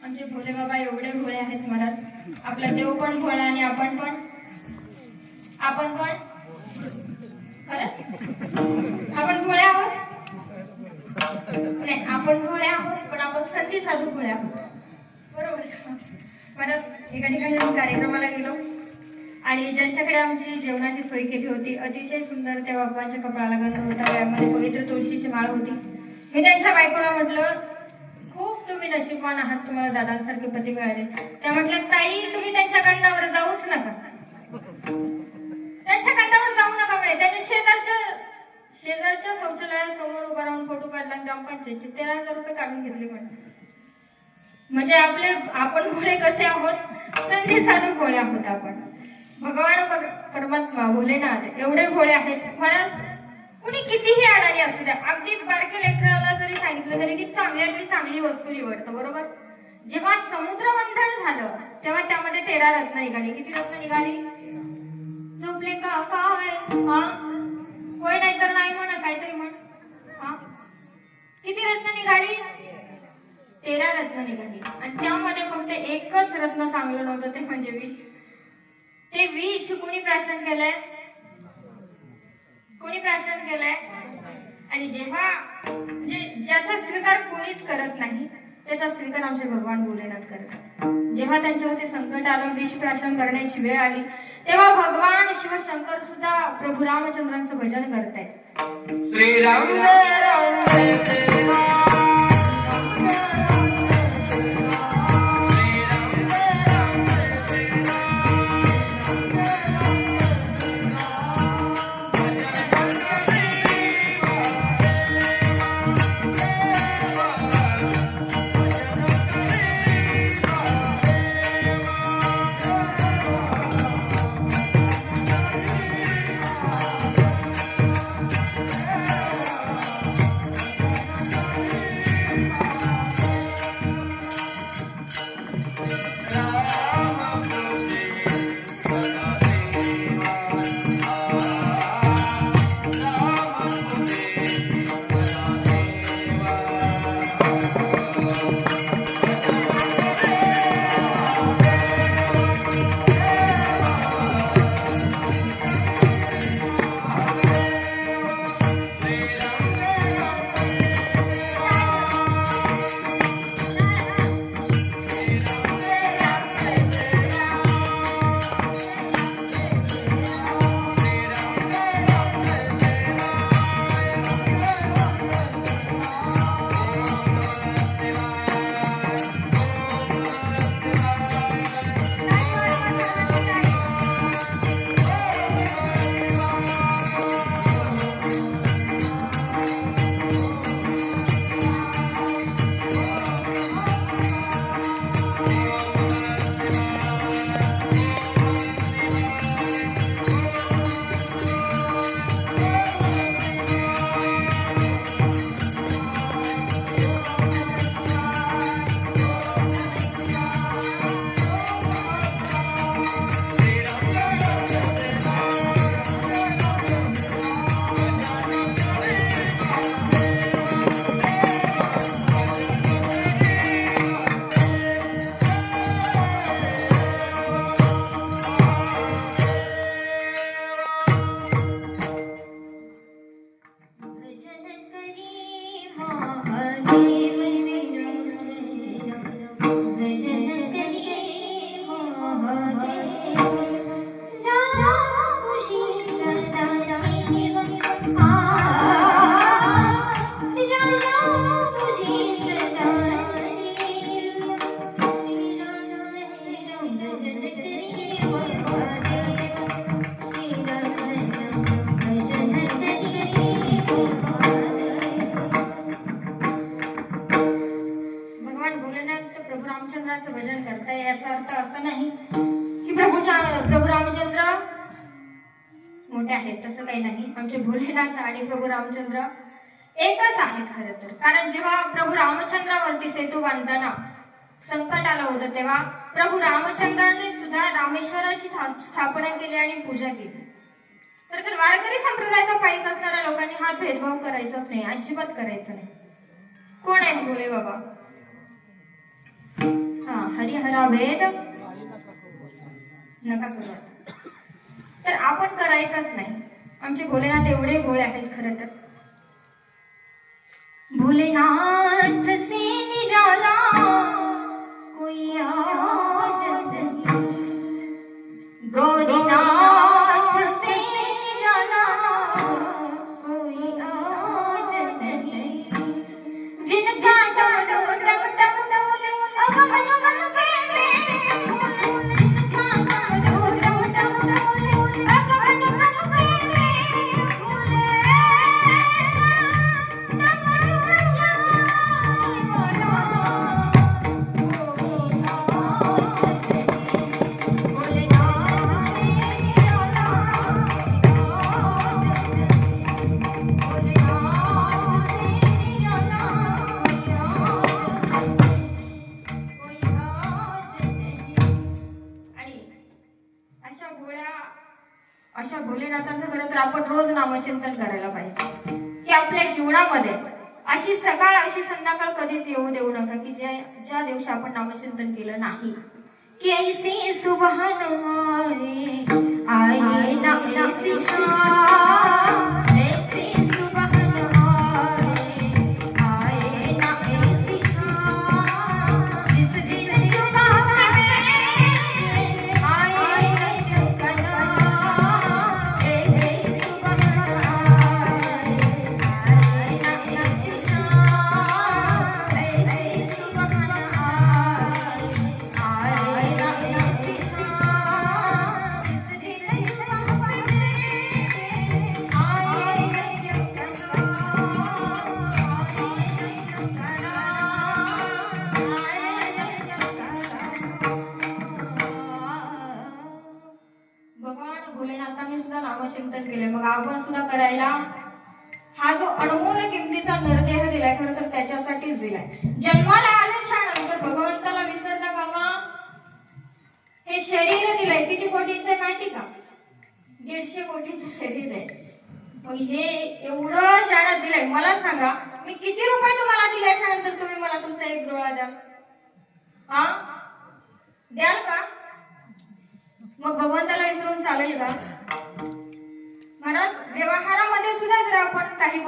आमचे भोले बाबा एवढे भोळे आहेत महाराज. आपला देव पण भोळा आणि आपण पण खरं आपण भोळे आहोत. नाही, आपण भोळे आहोत पण आपण संधी साधू भोळे आहोत. बरोबर महाराज. एका ठिकाणी आम्ही कार्यक्रमाला गेलो आणि ज्यांच्याकडे आमची जेवणाची सोय केली होती, अतिशय सुंदर त्या बाबांच्या कपाळाला गंध होता, त्यामध्ये पवित्र तुळशीची माळ होती. मी त्यांच्या बायकोला म्हटलं, खूप तुम्ही नशीबवान आहात, तुम्हाला दादांसारखे पती मिळाले. त्या म्हटल्या, ताई तुम्ही त्यांच्या कंटावर जाऊच नका, त्यांच्या कंटावर जाऊ नका. त्यांनी शेजारच्या शौचालयासमोर उभा राहून फोटो काढला, ग्रामपंचायतचे 13,000 रुपये काढून घेतले. म्हणजे आपण भोळे कसे आहोत, संधी साधू भोळे आहोत आपण. भगवान परमात्मा भोलेनाथ एवढे भोळे आहेत महाराज. कुणी कितीही अडाणी असू द्या, अगदी बारक्या लेकराला जरी सांगितलं तरी ती चांगल्यातली चांगली वस्तू निवडतं. बरोबर. जेव्हा समुद्र मंथन झालं तेव्हा त्यामध्ये 13 रत्न निघाली. किती रत्न निघाली? झोपले का काय? होय नाही तर नाही म्हणा, काहीतरी म्हण. किती रत्न निघाली? 13 रत्न निघाली. आणि त्यामध्ये फक्त एकच रत्न चांगलं नव्हतं, ते म्हणजे विष. ते विष कोणी प्राशन केलंय? कोणी प्राशन केलंय? आणि जेव्हा म्हणजे ज्याचा स्वीकार कोणीच करत नाही त्याचा स्वीकार आमचे भगवान भोलेनाथ करतात. जेव्हा त्यांच्यावरती संकट आलं, विष प्राशन करण्याची वेळ आली, तेव्हा भगवान शिवशंकर सुद्धा प्रभू रामचंद्रांचं भजन करतायत. श्रीराम जय राम जय जय राम. भजन करताय याचा अर्थ असा नाही की प्रभू रामचंद्र मोठे आहेत, तसं काही नाही. आमचे भोलेनाथ आणि प्रभू रामचंद्र एकच आहेत खरं तर. कारण जेव्हा प्रभू रामचंद्रावरती सेतू बांधताना संकट आलं होतं तेव्हा प्रभू रामचंद्राने सुद्धा रामेश्वराची स्थापना केली आणि पूजा केली. तर वारकरी संप्रदायाचा पायीक असणाऱ्या लोकांनी हा भेदभाव करायचाच नाही, अजिबात करायचा नाही. कोण आहेत भोले बाबा? हरिहरा वेद नका करू आता. तर आपण करायचंच नाही. आमचे भोलेनाथ एवढे भोळे आहेत खरं तर. भोलेनाथ से निराला कोई आज नहीं, गौरीनाथ से निराला कोई आज नहीं, जिनका डमरू डम डम डोले अगम गगन पे में फूले, जिनका डमरू डम डम डोले अगम गगन पे में फूले, डमरू बजाने वाला कोई आज नहीं, भोलेनाथ से निराला कोई आज नहीं, भोलेनाथ से निराला कोई आज नहीं. आणि अशा भोलेनाथांचं खरं तर आपण रोज नामचिंतन करायला पाहिजे की आपल्या जीवनामध्ये अशी सकाळ अशी संध्याकाळ कधीच येऊ देऊ नका की ज्या दिवशी आपण नामचिंतन केलं नाही. की ऐसी सुबहान आए ना ऐसी शाम, ऐसी सुबहान आए ना ऐसी शाम, जिस दिन जुबा में आए न शक्कना, ऐसी सुबहान आए ना ऐसी शाम, ऐसी सुबहान आए ना ऐसी शाम, जिस दिन जुबा में आए न शक्कना, भगवान भोलेनाथांनी सुद्धा नामचिंतन केले. मग आपण सुद्धा करायला. हा जो अनमोल किमतीचा नरदेह दिलाय खरं तर त्याच्यासाठीच दिलाय. जन्माला आल्याच्या नंतर भगवंताला विसरता कामा हे शरीर दिलंय. किती कोटीचं आहे माहिती का? 150 कोटीचं शरीर आहे. मग हे एवढं ज्याला दिलंय, मला सांगा मी किती रुपये तुम्हाला दिल्याच्या नंतर तुम्ही मला तुमचा एक डोळा द्याल? हा द्याल का? मग भगवंताला विसरून चालेल का? महाराज व्यवहारामध्ये सुद्धा जर आपण काही गोष्टी